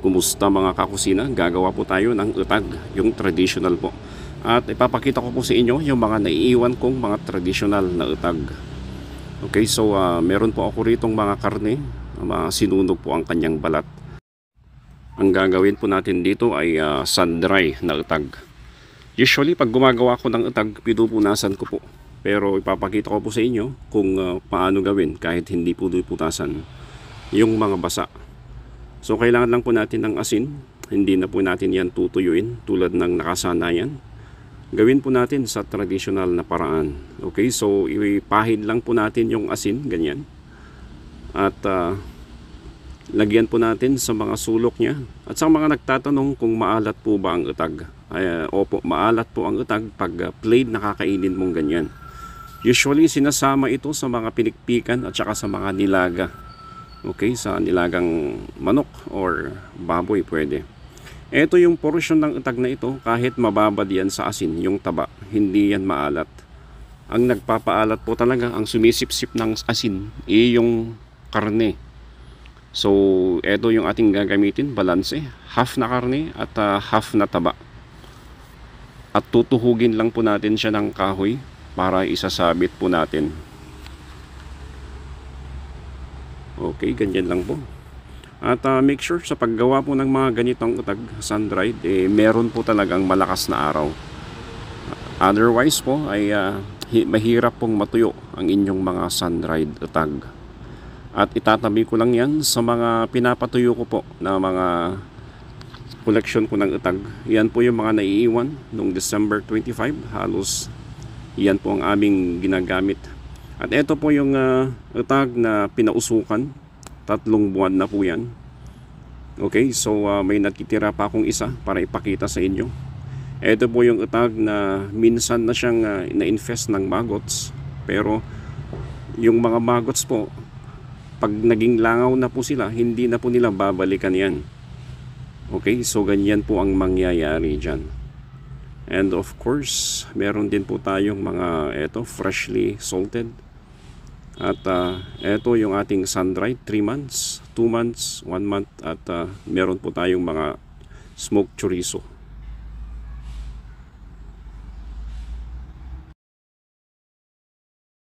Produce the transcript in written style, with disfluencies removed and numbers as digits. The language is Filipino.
Kumusta mga kakusina? Gagawa po tayo ng utag, yung traditional po. At ipapakita ko po sa inyo yung mga naiiwan kong mga traditional na utag. Okay, so meron po ako ritong mga karne, mga sinunog po ang kanyang balat. Ang gagawin po natin dito ay sun-dry na utag. Usually pag gumagawa ko ng utag, pinupunasan ko po. Pero ipapakita ko po sa inyo kung paano gawin kahit hindi po putasan yung mga basa. So kailangan lang po natin ng asin. Hindi na po natin yan tutuyuin tulad ng nakasanayan. Gawin po natin sa traditional na paraan. Okay, so ipahid lang po natin yung asin, ganyan. At lagyan po natin sa mga sulok niya. At sa mga nagtatanong kung maalat po ba ang utag. Opo, maalat po ang utag pag plain nakakainin mong ganyan. Usually sinasama ito sa mga pinikpikan at saka sa mga nilaga. Okay, sa nilagang manok or baboy pwede. Ito yung portion ng utag na ito, kahit mababad yan sa asin, yung taba, hindi yan maalat. Ang nagpapaalat po talaga, ang sumisip-sip ng asin, yung karne. So, ito yung ating gagamitin, balanse, half na karne at half na taba. At tutuhugin lang po natin siya ng kahoy para isasabit po natin. Okay, ganyan lang po. At make sure sa paggawa po ng mga ganitong utag, sun-dried, meron po talagang malakas na araw. Otherwise po ay mahirap pong matuyo ang inyong mga sun-dried utag. At itatabi ko lang yan sa mga pinapatuyo ko po na mga collection ko ng utag. Yan po yung mga naiiwan noong December 25. Halos yan po ang aming ginagamit. At ito po yung utag na pinausukan. 3 buwan na po yan. Okay, so may nakitira pa akong isa para ipakita sa inyo. Ito po yung utag na minsan na siyang na-infest ng maggots. Pero yung mga maggots po, pag naging langaw na po sila, hindi na po nila babalikan yan. Okay, so ganyan po ang mangyayari dyan. And of course, meron din po tayong mga freshly salted. At ito yung ating sun-dried, 3 months, 2 months, 1 month. At meron po tayong mga smoked chorizo.